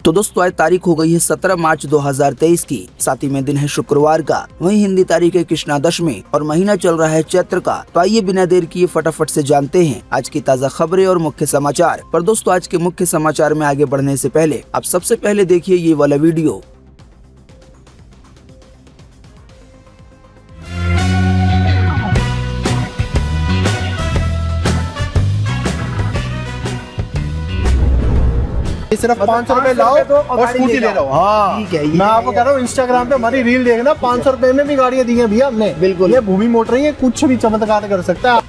तो दोस्तों आज तारीख हो गई है 17 मार्च 2023 की, साथ ही में दिन है शुक्रवार का। वहीं हिंदी तारीख है कृष्णा दशमी और महीना चल रहा है चैत्र का। तो आइए बिना देर किए फटाफट से जानते हैं आज की ताज़ा खबरें और मुख्य समाचार। पर दोस्तों आज के मुख्य समाचार में आगे बढ़ने से पहले आप सबसे पहले देखिए ये वाला वीडियो। सिर्फ 500 रुपए लाओ और स्कूटी ले लो। हाँ ठीक है, मैं आपको कह रहा हूँ इंस्टाग्राम पे हमारी रील देखना, 500 रुपए में भी गाड़ियाँ दी हैं भैया हमने। बिल्कुल। ये भूमि मोटर ही है, कुछ भी चमत्कार कर सकता है।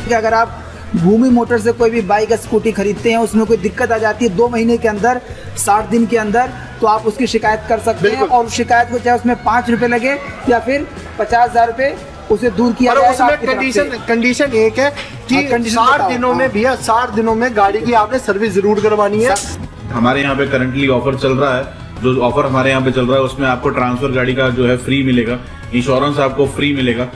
कि अगर आप भूमि मोटर से कोई भी बाइक या स्कूटी खरीदते हैं, उसमें कोई दिक्कत आ जाती है 2 महीने के अंदर, 60 दिन के अंदर, तो आप उसकी शिकायत कर सकते हैं। और शिकायत को चाहे उसमें 5 रुपए लगे या फिर 50,000 रुपए उसे दूर किया जाएगा। उसमें कंडीशन एक है कि 60 दिनों में भैया, 60 दिनों में गाड़ी की आपने सर्विस जरूर करवानी है। हमारे यहाँ पे करंटली ऑफर चल रहा है, जो ऑफर हमारे यहाँ पे चल रहा है उसमें आपको ट्रांसफर गाड़ी का जो है फ्री मिलेगा, इंश्योरेंस आपको फ्री मिलेगा।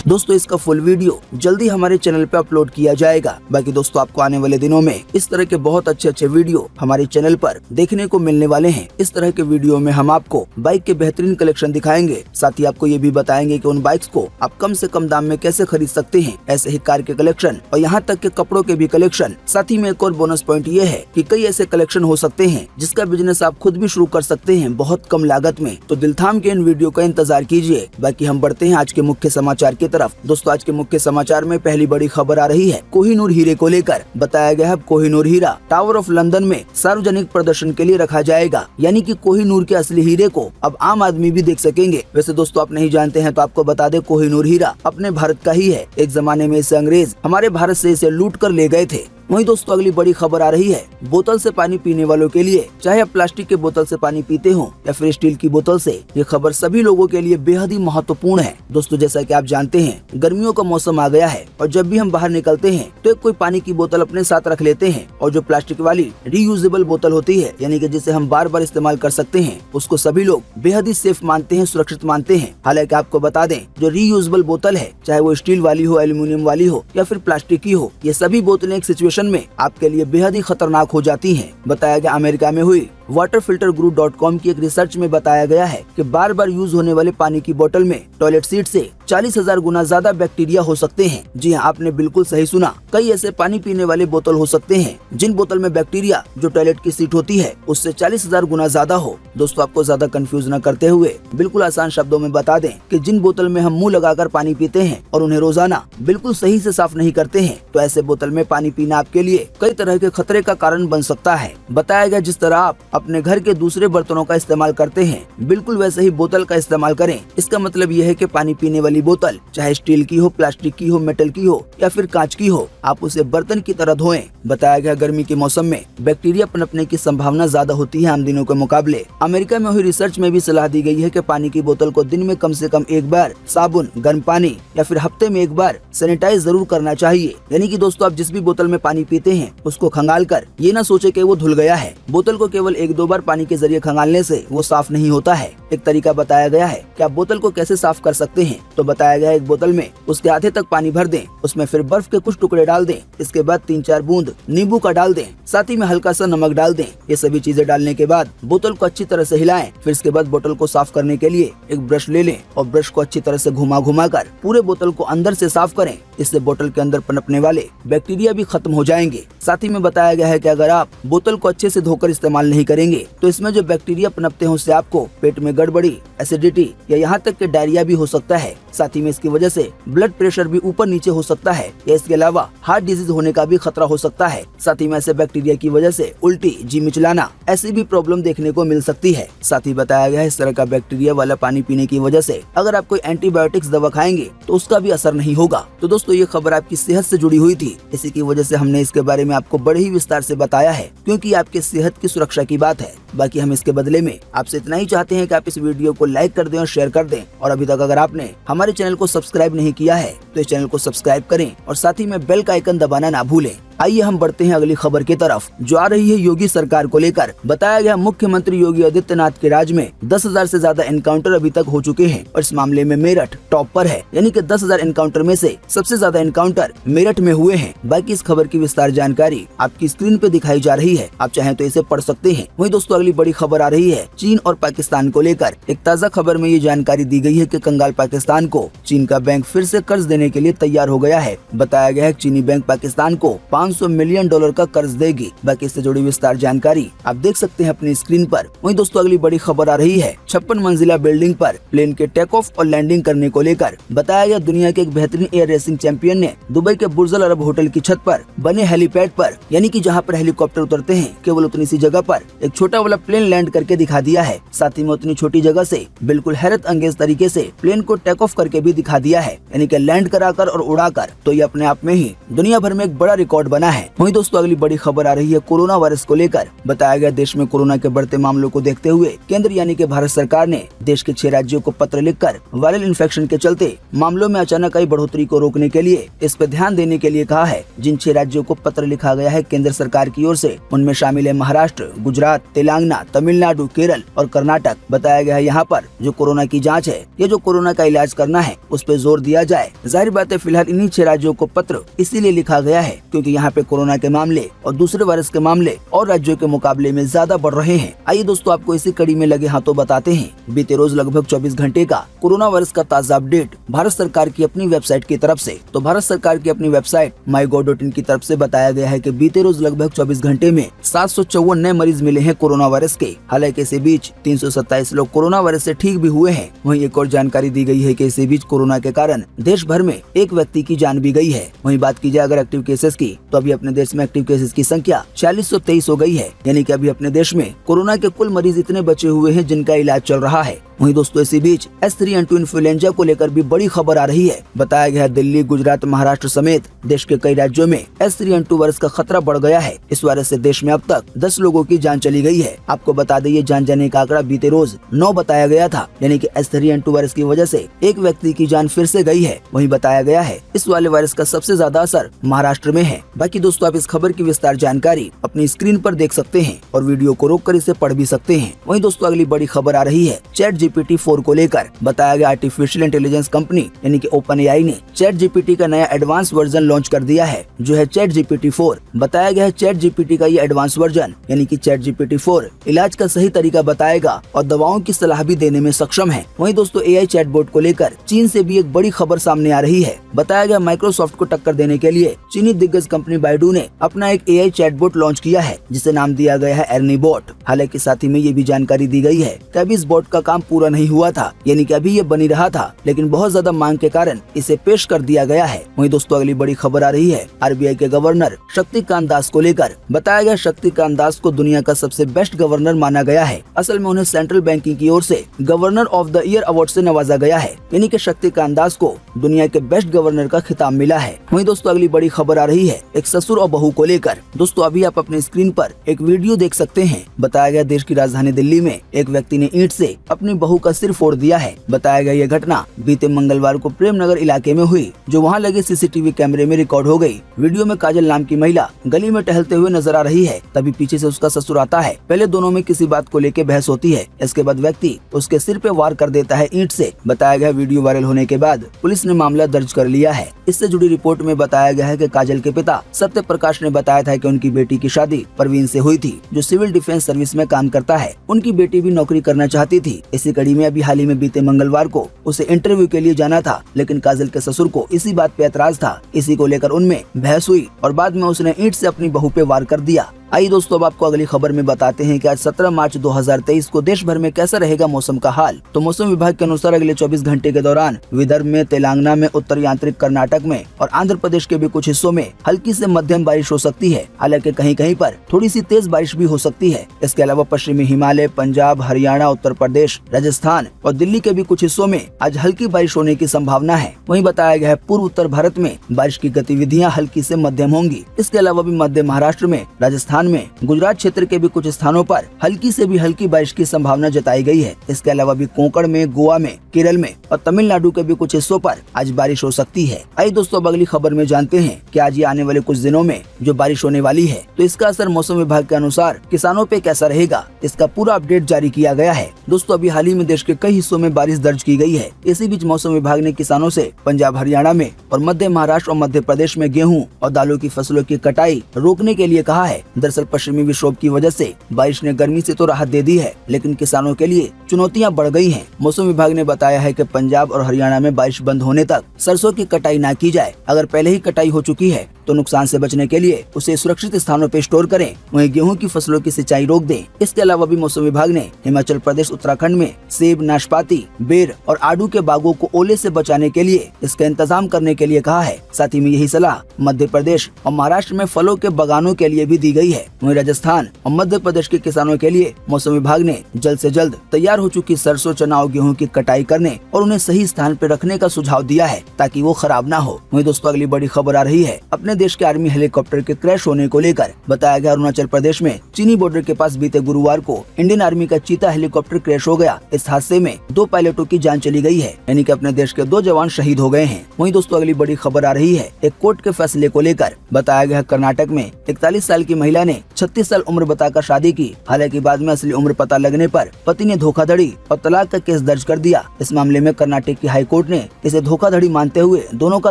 दोस्तों इसका फुल वीडियो जल्दी हमारे चैनल पे अपलोड किया जाएगा। बाकी दोस्तों आपको आने वाले दिनों में इस तरह के बहुत अच्छे वीडियो हमारे चैनल पर देखने को मिलने वाले हैं। इस तरह के वीडियो में हम आपको बाइक के बेहतरीन कलेक्शन दिखाएंगे, साथ ही आपको ये भी बताएंगे कि उन बाइक्स को आप कम से कम दाम में कैसे खरीद सकते हैं। ऐसे ही कार के कलेक्शन और यहाँ तक के कपड़ों के भी कलेक्शन। साथ ही में एक और बोनस पॉइंट ये है कि कई ऐसे कलेक्शन हो सकते हैं जिसका बिजनेस आप खुद भी शुरू कर सकते हैं बहुत कम लागत में। तो दिल थाम के इन वीडियो का इंतजार कीजिए। बाकी हम बढ़ते हैं आज के मुख्य समाचार की तरफ। दोस्तों आज के मुख्य समाचार में पहली बड़ी खबर आ रही है कोहिनूर हीरे को लेकर। बताया गया है कोहिनूर हीरा टावर ऑफ लंदन में सार्वजनिक प्रदर्शन के लिए रखा जाएगा, यानी कि कोहिनूर के असली हीरे को अब आम आदमी भी देख सकेंगे। वैसे दोस्तों आप नहीं जानते हैं तो आपको बता दें, कोहिनूर हीरा अपने भारत का ही है। एक जमाने में इसे अंग्रेज हमारे भारत से इसे लूट कर ले गए थे। वहीं दोस्तों अगली बड़ी खबर आ रही है बोतल से पानी पीने वालों के लिए, चाहे आप प्लास्टिक के बोतल से पानी पीते हो या फिर स्टील की बोतल से, ये खबर सभी लोगों के लिए बेहद ही महत्वपूर्ण है। दोस्तों जैसा कि आप जानते हैं गर्मियों का मौसम आ गया है और जब भी हम बाहर निकलते हैं तो एक कोई पानी की बोतल अपने साथ रख लेते हैं, और जो प्लास्टिक वाली रीयूजेबल बोतल होती है, यानी कि जिसे हम बार बार इस्तेमाल कर सकते हैं, उसको सभी लोग बेहद ही सेफ मानते हैं, सुरक्षित मानते हैं। हालांकि आपको बता दें जो रीयूजेबल बोतल है, चाहे वो स्टील वाली हो, एल्यूमिनियम वाली हो या फिर प्लास्टिक की हो, ये सभी बोतलें एक सिचुएशन में आपके लिए बेहद ही खतरनाक हो जाती हैं। बताया गया अमेरिका में हुई waterfilterguru.com की एक रिसर्च में बताया गया है कि बार बार यूज होने वाले पानी की बोतल में टॉयलेट सीट से 40,000 गुना ज्यादा बैक्टीरिया हो सकते हैं। जी हाँ, आपने बिल्कुल सही सुना। कई ऐसे पानी पीने वाले बोतल हो सकते हैं जिन बोतल में बैक्टीरिया जो टॉयलेट की सीट होती है उससे 40,000 गुना ज्यादा हो। दोस्तों आपको ज्यादा कंफ्यूज न करते हुए बिल्कुल आसान शब्दों में बता दें कि जिन बोतल में हम मुंह लगाकर पानी पीते हैं और उन्हें रोजाना बिल्कुल सही से साफ नहीं करते हैं, तो ऐसे बोतल में पानी पीना आपके लिए कई तरह के खतरे का कारण बन सकता है। बताया गया जिस तरह आप अपने घर के दूसरे बर्तनों का इस्तेमाल करते हैं, बिल्कुल वैसे ही बोतल का इस्तेमाल करें। इसका मतलब यह है कि पानी पीने वाली बोतल चाहे स्टील की हो, प्लास्टिक की हो, मेटल की हो या फिर कांच की हो, आप उसे बर्तन की तरह धोएं। बताया गया गर्मी के मौसम में बैक्टीरिया पनपने की संभावना ज्यादा होती है आम दिनों के मुकाबले। अमेरिका में हुई रिसर्च में भी सलाह दी गई है कि पानी की बोतल को दिन में कम से कम एक बार साबुन, गर्म पानी या फिर हफ्ते में एक बार सैनिटाइज जरूर करना चाहिए। यानी कि दोस्तों आप जिस भी बोतल में पानी पीते हैं उसको खंगाल कर ये ना सोचे कि वो धुल गया है। बोतल को केवल 1-2 बार पानी के जरिए खंगालने से वो साफ नहीं होता है। एक तरीका बताया गया है कि आप बोतल को कैसे साफ कर सकते हैं। तो बताया गया है एक बोतल में उसके आधे तक पानी भर दें, उसमें फिर बर्फ के कुछ टुकड़े डाल दें, इसके बाद 3-4 बूंद नींबू का डाल दें, साथ ही में हल्का सा नमक डाल दें। ये सभी चीजें डालने के बाद बोतल को अच्छी तरह से हिलाएं। फिर इसके बाद बोतल को साफ करने के लिए एक ब्रश ले लें और ब्रश को अच्छी तरह से घुमा कर पूरे बोतल को अंदर से साफ करें। इससे बोतल के अंदर पनपने वाले बैक्टीरिया भी खत्म हो जाएंगे। साथ ही में बताया गया है कि अगर आप बोतल को अच्छे से धोकर इस्तेमाल नहीं करेंगे तो इसमें जो बैक्टीरिया पनपते हैं उससे आपको पेट में गड़बड़ी, एसिडिटी या यहाँ तक कि डायरिया भी हो सकता है। साथ ही में इसकी वजह से ब्लड प्रेशर भी ऊपर नीचे हो सकता है या इसके अलावा हार्ट डिजीज होने का भी खतरा हो सकता है। साथ ही में ऐसे बैक्टीरिया की वजह से उल्टी, जी मिचलाना, ऐसी भी प्रॉब्लम देखने को मिल सकती है। साथ ही बताया गया है इस तरह का बैक्टीरिया वाला पानी पीने की वजह से अगर आप कोई एंटीबायोटिक्स दवा खाएंगे तो उसका भी असर नहीं होगा। तो दोस्तों ये खबर आपकी सेहत से जुड़ी हुई थी, इसी की वजह से हमने इसके बारे में आपको बड़े ही विस्तार से बताया है, क्योंकि आपके सेहत की सुरक्षा की बात है। बाकी हम इसके बदले में आपसे इतना ही चाहते हैं कि आप इस वीडियो को लाइक कर दें और शेयर कर दें। और अभी तक अगर आपने हमारे चैनल को सब्सक्राइब नहीं किया है तो इस चैनल को सब्सक्राइब करें और साथ ही में बेल का आइकन दबाना ना भूलें। आइए हम बढ़ते हैं अगली खबर की तरफ, जो आ रही है योगी सरकार को लेकर। बताया गया मुख्यमंत्री योगी आदित्यनाथ के राज में 10,000 से ज्यादा एनकाउंटर अभी तक हो चुके हैं और इस मामले में मेरठ टॉप पर है, यानी कि 10,000 एनकाउंटर में से सबसे सबसे ज्यादा एनकाउंटर मेरठ में हुए हैं। बाकी इस खबर की विस्तार जानकारी आपकी स्क्रीन पे दिखाई जा रही है, आप चाहें तो इसे पढ़ सकते हैं। वहीं दोस्तों अगली बड़ी खबर आ रही है चीन और पाकिस्तान को लेकर। एक ताज़ा खबर में ये जानकारी दी गई है कि कंगाल पाकिस्तान को चीन का बैंक फिर से कर्ज देने के लिए तैयार हो गया है। बताया गया है चीनी बैंक पाकिस्तान को $500 मिलियन का कर्ज देगी। बाकी इससे जुड़ी विस्तार जानकारी आप देख सकते हैं अपनी स्क्रीन पर। वहीं दोस्तों अगली बड़ी खबर आ रही है 56 मंजिला बिल्डिंग पर प्लेन के टेक ऑफ और लैंडिंग करने को लेकर। बताया गया दुनिया के एक बेहतरीन एयर रेसिंग चैंपियन ने दुबई के बुर्ज अल अरब होटल की छत पर बने हेलीपैड पर, यानी कि जहां पर हेलीकॉप्टर उतरते हैं, केवल उतनी सी जगह पर एक छोटा वाला प्लेन लैंड करके दिखा दिया है। साथ ही में उतनी छोटी जगह से बिल्कुल हैरत अंगेज तरीके से प्लेन को टेक ऑफ करके भी दिखा दिया है, यानी कि लैंड कराकर और उड़ाकर। तो ये अपने आप में ही दुनिया भर में एक बड़ा रिकॉर्ड बना है। वहीं दोस्तों अगली बड़ी खबर आ रही है कोरोना वायरस को लेकर। बताया गया देश में कोरोना के बढ़ते मामलों को देखते हुए केंद्र यानी कि भारत सरकार ने देश के 6 राज्यों को पत्र लिखकर वायरल इन्फेक्शन के चलते मामलों में अचानक आई बढ़ोतरी को रोकने के लिए इस पर ध्यान देने के लिए कहा है। जिन 6 राज्यों को पत्र लिखा गया है केंद्र सरकार की ओर से, उनमें शामिल है महाराष्ट्र, गुजरात, तेलंगाना, तमिलनाडु, केरल और कर्नाटक। बताया गया है यहाँ पर जो कोरोना की जाँच है, ये जो कोरोना का इलाज करना है, उस पर जोर दिया जाए। जाहिर बात है फिलहाल इन्हीं 6 राज्यों को पत्र इसीलिए लिखा गया है क्योंकि यहाँ पे कोरोना के मामले और दूसरे वायरस के मामले और राज्यों के मुकाबले में ज्यादा बढ़ रहे हैं। आइए दोस्तों आपको इसी कड़ी में लगे हाथों बताते हैं बीते रोज लगभग 24 घंटे का कोरोना वायरस का ताजा अपडेट भारत सरकार की अपनी वेबसाइट की तरफ से। तो भारत सरकार की अपनी वेबसाइट mygov.in की तरफ से बताया गया है कि बीते रोज लगभग 24 घंटे में 754 नए मरीज मिले हैं कोरोना वायरस के। हालांकि इसी बीच 327 लोग कोरोना वायरस से ठीक भी हुए हैं। वहीं एक और जानकारी दी गई है कि इसी बीच कोरोना के कारण देश भर में एक व्यक्ति की जान भी गई है। वहीं बात की जाए अगर एक्टिव केसेस की, तो अभी अपने देश में एक्टिव केसेस की संख्या 4623 हो गई है, यानी कि अभी अपने देश में कोरोना के कुल मरीज इतने बचे हुए हैं जिनका इलाज चल रहा है। वहीं दोस्तों इसी बीच S3N2 इन्फ्लुएंजा को लेकर भी बड़ी खबर आ रही है। बताया गया है दिल्ली, गुजरात, महाराष्ट्र समेत देश के कई राज्यों में S3N2 वायरस का खतरा बढ़ गया है। इस वायरस से देश में अब तक 10 लोगों की जान चली गई है। आपको बता दें ये जान जाने का आंकड़ा बीते रोज 9 बताया गया था, यानी कि S3N2 वायरस की वजह से एक व्यक्ति की जान फिर से गई है। वहीं बताया गया है इस वाले वायरस का सबसे ज्यादा असर महाराष्ट्र में है। बाकी दोस्तों आप इस खबर की विस्तार जानकारी अपनी स्क्रीन पर देख सकते हैं और वीडियो को रोककर इसे पढ़ भी सकते हैं। वहीं दोस्तों अगली बड़ी खबर आ रही है ChatGPT-4 को लेकर। बताया गया आर्टिफिशियल इंटेलिजेंस कंपनी यानी कि OpenAI ने ChatGPT का नया एडवांस वर्जन लॉन्च कर दिया है, जो है ChatGPT-4। बताया गया है ChatGPT का ये एडवांस वर्जन यानी कि ChatGPT-4 इलाज का सही तरीका बताएगा और दवाओं की सलाह भी देने में सक्षम है। वहीं दोस्तों AI चैटबॉट को लेकर चीन से भी एक बड़ी खबर सामने आ रही है। बताया गया माइक्रोसॉफ्ट को टक्कर देने के लिए चीनी दिग्गज कंपनी बाइडू ने अपना एक AI चैटबॉट लॉन्च किया है, जिसे नाम दिया गया है एर्नी बॉट। हालांकि साथ ही में ये भी जानकारी दी गई है कि अभी इस बॉट का काम पूरा नहीं हुआ था, यानी कि अभी ये बनी रहा था, लेकिन बहुत ज्यादा मांग के कारण इसे पेश कर दिया गया है। वहीं दोस्तों अगली बड़ी खबर आ रही है RBI के गवर्नर शक्तिकांत दास को लेकर। बताया गया शक्तिकांत दास को दुनिया का सबसे बेस्ट गवर्नर माना गया है। असल में उन्हें सेंट्रल बैंकिंग की ओर से governor of the year award से नवाजा गया है, यानी कि शक्तिकांत दास को दुनिया के बेस्ट गवर्नर का खिताब मिला है। वहीं दोस्तों अगली बड़ी खबर आ रही है एक ससुर और बहू को लेकर। दोस्तों अभी आप अपने स्क्रीन पर एक वीडियो देख सकते हैं। बताया गया देश की राजधानी दिल्ली में एक व्यक्ति ने ईंट से अपनी बहू का सिर फोड़ दिया है। बताया गया ये घटना बीते मंगलवार को प्रेम नगर इलाके में हुई, जो वहां लगे CCTV कैमरे में रिकॉर्ड हो गई। वीडियो में काजल नाम की महिला गली में टहलते हुए नजर आ रही है, तभी पीछे से उसका ससुर आता है। पहले दोनों में किसी बात को लेकर बहस होती है। इसके बाद व्यक्ति उसके सिर पे वार कर देता है ईंट से। बताया गया वीडियो वायरल होने के बाद पुलिस ने मामला दर्ज कर लिया है। इससे जुड़ी रिपोर्ट में बताया गया है कि काजल के पिता सत्य प्रकाश ने बताया था कि उनकी बेटी की शादी परवीन से हुई थी, जो सिविल डिफेंस सर्विस में काम करता है। उनकी बेटी भी नौकरी करना चाहती थी। इसी कड़ी में अभी हाल ही में बीते मंगलवार को उसे इंटरव्यू के लिए जाना था, लेकिन काजल के ससुर को इसी बात पे एतराज था। इसी को लेकर उनमें बहस हुई और बाद में उसने ईंट से अपनी बहू पे वार कर दिया। आइए दोस्तों अब आपको अगली खबर में बताते हैं कि आज 17 मार्च 2023 को देश भर में कैसा रहेगा मौसम का हाल। तो मौसम विभाग के अनुसार अगले 24 घंटे के दौरान विदर्भ में, तेलंगाना में, उत्तरी आंतरिक कर्नाटक में और आंध्र प्रदेश के भी कुछ हिस्सों में हल्की से मध्यम बारिश हो सकती है। हालांकि कहीं कहीं पर थोड़ी सी तेज बारिश भी हो सकती है। इसके अलावा पश्चिमी हिमालय, पंजाब, हरियाणा, उत्तर प्रदेश, राजस्थान और दिल्ली के भी कुछ हिस्सों में आज हल्की बारिश होने की संभावना है। वहीं बताया गया है पूर्व उत्तर भारत में बारिश की गतिविधियां हल्की से मध्यम होंगी। इसके अलावा भी मध्य महाराष्ट्र में, राजस्थान राजस्थान में गुजरात क्षेत्र के भी कुछ स्थानों पर हल्की से भी हल्की बारिश की संभावना जताई गई है। इसके अलावा भी कोंकण में, गोवा में, केरल में और तमिलनाडु के भी कुछ हिस्सों पर आज बारिश हो सकती है। आइए दोस्तों अब अगली खबर में जानते हैं कि आज ये आने वाले कुछ दिनों में जो बारिश होने वाली है तो इसका असर मौसम विभाग के अनुसार किसानों पे कैसा रहेगा, इसका पूरा अपडेट जारी किया गया है। दोस्तों अभी हाल ही में देश के कई हिस्सों में बारिश दर्ज की गई है। इसी बीच मौसम विभाग ने किसानों से पंजाब, हरियाणा में और मध्य महाराष्ट्र और मध्य प्रदेश में गेहूं और दालों की फसलों की कटाई रोकने के लिए कहा है। दरअसल पश्चिमी विक्षोभ की वजह से बारिश ने गर्मी से तो राहत दे दी है, लेकिन किसानों के लिए चुनौतियां बढ़ गई हैं। मौसम विभाग ने बताया है कि पंजाब और हरियाणा में बारिश बंद होने तक सरसों की कटाई न की जाए। अगर पहले ही कटाई हो चुकी है तो नुकसान से बचने के लिए उसे सुरक्षित स्थानों पर स्टोर करें। वहीं गेहूं की फसलों की सिंचाई रोक दें। इसके अलावा भी मौसम विभाग ने हिमाचल प्रदेश, उत्तराखंड में सेब, नाशपाती, बेर और आड़ू के बागों को ओले से बचाने के लिए इसका इंतजाम करने के लिए कहा है। साथ ही में यही सलाह मध्य प्रदेश और महाराष्ट्र में फलों के बागानों के लिए भी दी गई है। वहीं राजस्थान और मध्य प्रदेश के किसानों के लिए मौसम विभाग ने जल्द से जल्द तैयार हो चुकी सरसों, चना और गेहूं की कटाई करने और उन्हें सही स्थान पर रखने का सुझाव दिया है ताकि वो खराब ना हो। वहीं दोस्तों अगली बड़ी खबर आ रही है अपने देश के आर्मी हेलीकॉप्टर के क्रैश होने को लेकर। बताया गया अरुणाचल प्रदेश में चीनी बॉर्डर के पास बीते गुरुवार को इंडियन आर्मी का चीता हेलीकॉप्टर क्रैश हो गया। इस हादसे में 2 पायलटों की जान चली गई है, यानी कि अपने देश के 2 जवान शहीद हो गए हैं। वहीं दोस्तों अगली बड़ी खबर आ रही है एक कोर्ट के फैसले को लेकर। बताया गया कर्नाटक में 41 साल की महिला ने 36 साल उम्र बताकर शादी की। हालांकि बाद में असली उम्र पता लगने पर पति ने धोखाधड़ी और तलाक का केस दर्ज कर दिया। इस मामले में कर्नाटक की हाई कोर्ट ने इसे धोखाधड़ी मानते हुए दोनों का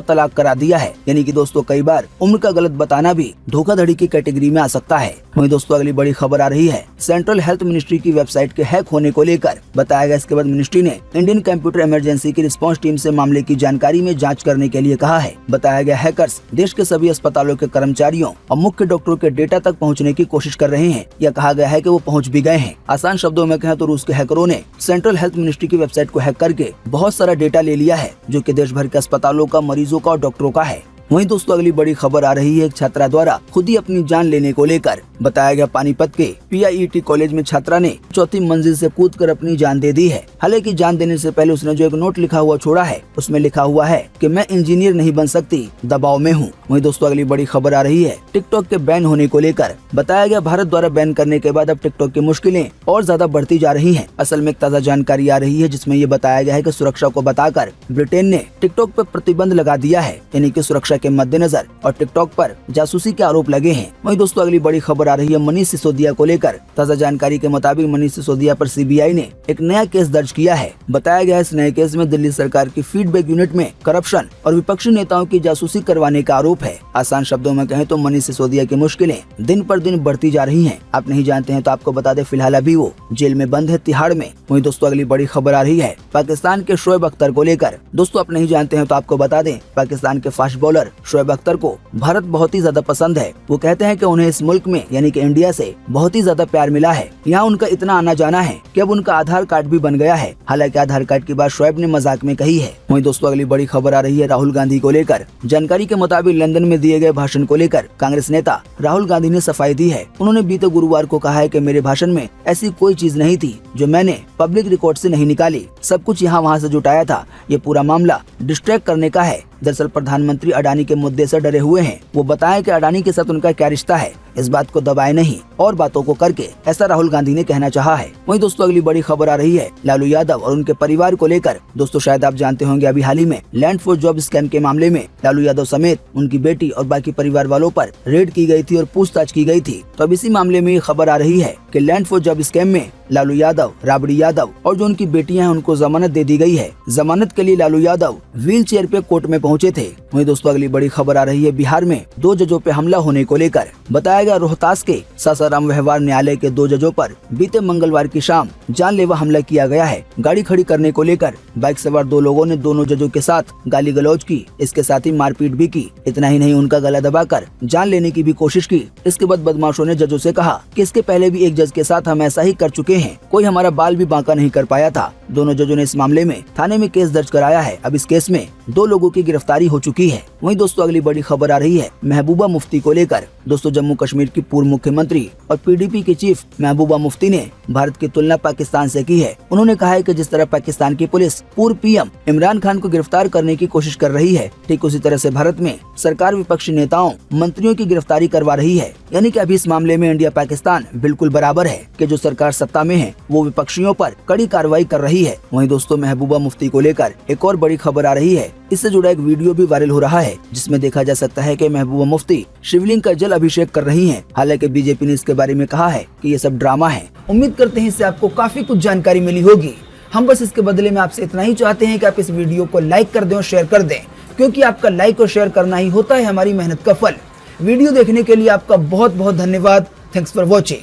तलाक करा दिया है। यानी कि दोस्तों कई बार उम्र का गलत बताना भी धोखाधड़ी की कैटेगरी में आ सकता है। वहीं दोस्तों अगली बड़ी खबर आ रही है सेंट्रल हेल्थ मिनिस्ट्री की वेबसाइट के हैक होने को लेकर। बताया गया इसके बाद मिनिस्ट्री ने इंडियन कंप्यूटर इमरजेंसी की रिस्पांस टीम से मामले की जानकारी में जांच करने के लिए कहा है। बताया गया हैकर्स देश के सभी अस्पतालों के कर्मचारियों और मुख्य डॉक्टरों के डेटा तक पहुंचने की कोशिश कर रहे हैं। यह कहा गया है कि वो पहुंच भी गए हैं। आसान शब्दों में कहें तो रूस के हैकरों ने सेंट्रल हेल्थ मिनिस्ट्री की वेबसाइट को हैक करके बहुत सारा डेटा ले लिया है जो कि देश भर के अस्पतालों का, मरीजों का और डॉक्टरों का है। वहीं दोस्तों अगली बड़ी खबर आ रही है एक छात्रा द्वारा खुद ही अपनी जान लेने को लेकर। बताया गया पानीपत के PIET कॉलेज में छात्रा ने 4थी मंजिल से कूदकर अपनी जान दे दी है। हालांकि जान देने से पहले उसने जो एक नोट लिखा हुआ छोड़ा है उसमें लिखा हुआ है कि मैं इंजीनियर नहीं बन सकती, दबाव में हूँ। वहीं दोस्तों अगली बड़ी खबर आ रही है टिकटॉक के बैन होने को लेकर। बताया गया भारत द्वारा बैन करने के बाद अब टिकटॉक की मुश्किलें और ज्यादा बढ़ती जा रही है। असल में एक ताज़ा जानकारी आ रही है जिसमें ये बताया गया है कि सुरक्षा को बताकर ब्रिटेन ने टिकटॉक पर प्रतिबंध लगा दिया है, यानी कि सुरक्षा के मद्देनजर, और टिकटॉक पर जासूसी के आरोप लगे हैं। वहीं दोस्तों अगली बड़ी खबर आ रही है मनीष सिसोदिया को लेकर। ताज़ा जानकारी के मुताबिक मनीष सिसोदिया पर CBI ने एक नया केस दर्ज किया है। बताया गया इस नए केस में दिल्ली सरकार की फीडबैक यूनिट में करप्शन और विपक्षी नेताओं की जासूसी करवाने का आरोप है। आसान शब्दों में कहें तो मनीष सिसोदिया की मुश्किलें दिन पर दिन बढ़ती जा रही हैं। आप नहीं जानते हैं तो आपको बता दें फिलहाल अभी वो जेल में बंद है, तिहाड़ में। वहीं दोस्तों अगली बड़ी खबर आ रही है पाकिस्तान के शोएब अख्तर को लेकर। दोस्तों आप नहीं जानते हैं तो आपको बता दें पाकिस्तान के फास्ट बॉलर शोएब अख्तर को भारत बहुत ही ज्यादा पसंद है। वो कहते हैं कि उन्हें इस मुल्क में यानी कि इंडिया से बहुत ही ज्यादा प्यार मिला है। यहाँ उनका इतना आना जाना है कि अब उनका आधार कार्ड भी बन गया है। हालांकि आधार कार्ड की बात शोएब ने मजाक में कही है। वहीं दोस्तों अगली बड़ी खबर आ रही है राहुल गांधी को लेकर। जानकारी के मुताबिक लंदन में दिए गए भाषण को लेकर कांग्रेस नेता राहुल गांधी ने सफाई दी है। उन्होंने बीते गुरुवार को कहा है कि मेरे भाषण में ऐसी कोई चीज नहीं थी जो मैंने पब्लिक रिकॉर्ड से नहीं निकाली, सब कुछ यहाँ वहाँ से जुटाया था। ये पूरा मामला डिस्ट्रैक्ट करने का है। दरअसल प्रधानमंत्री अडानी के मुद्दे से डरे हुए हैं। वो बताएं कि अडानी के साथ उनका क्या रिश्ता है, इस बात को दबाए नहीं और बातों को करके, ऐसा राहुल गांधी ने कहना चाहा है। वहीं दोस्तों अगली बड़ी खबर आ रही है लालू यादव और उनके परिवार को लेकर। दोस्तों शायद आप जानते होंगे अभी हाल ही में लैंड फॉर जॉब स्कैम के मामले में लालू यादव समेत उनकी बेटी और बाकी परिवार वालों पर रेड की गई थी और पूछताछ की गई थी। तो अब इसी मामले में ये खबर आ रही है कि लैंड फॉर जॉब स्कैम में लालू यादव, राबड़ी यादव और जो उनकी बेटियां हैं उनको जमानत दे दी गई है। जमानत के लिए लालू यादव व्हील चेयर पे कोर्ट में पहुंचे थे। वहीं दोस्तों अगली बड़ी खबर आ रही है बिहार में 2 जजों पे हमला होने को लेकर। बताया गया रोहतास के सासाराम व्यवहार न्यायालय के 2 जजों पर बीते मंगलवार की शाम जानलेवा हमला किया गया है। गाड़ी खड़ी करने को लेकर बाइक सवार 2 लोगों ने दोनों जजों के साथ गाली गलौज की, इसके साथ ही मारपीट भी की। इतना ही नहीं, उनका गला दबाकर जान लेने की भी कोशिश की। इसके बाद बदमाशों ने जजों से कहा कि इसके पहले भी एक जज के साथ हम ऐसा ही कर चुके हैं, कोई हमारा बाल भी बांका नहीं कर पाया था। दोनों जजों ने इस मामले में थाने में केस दर्ज कराया है। अब इस केस में 2 लोगों की गिरफ्तारी हो चुकी है। वहीं दोस्तों अगली बड़ी खबर आ रही है महबूबा मुफ्ती को लेकर। दोस्तों जम्मू कश्मीर की पूर्व मुख्यमंत्री और पीडीपी की चीफ महबूबा मुफ्ती ने भारत की तुलना पाकिस्तान से की है। उन्होंने कहा है कि जिस तरह पाकिस्तान की पुलिस पूर्व पीएम इमरान खान को गिरफ्तार करने की कोशिश कर रही है, ठीक उसी तरह से भारत में सरकार विपक्षी नेताओं, मंत्रियों की गिरफ्तारी करवा रही है। यानी कि अभी इस मामले में इंडिया पाकिस्तान बिल्कुल बराबर है कि जो सरकार सत्ता में है वो विपक्षियों पर कड़ी कार्रवाई कर रही है। वहीं दोस्तों महबूबा मुफ्ती को लेकर एक और बड़ी खबर आ रही है। इससे जुड़ा एक वीडियो भी वायरल हो रहा है जिसमें देखा जा सकता है कि महबूबा मुफ्ती शिवलिंग का जल अभिषेक कर रही हैं। हालांकि बीजेपी ने इसके बारे में कहा है कि ये सब ड्रामा है। उम्मीद करते हैं इससे आपको काफी कुछ जानकारी मिली होगी। हम बस इसके बदले में आपसे इतना ही चाहते हैं कि आप इस वीडियो को लाइक कर दें और शेयर कर दें, क्योंकि आपका लाइक और शेयर करना ही होता है हमारी मेहनत का फल। वीडियो देखने के लिए आपका बहुत बहुत धन्यवाद। Thanks for watching.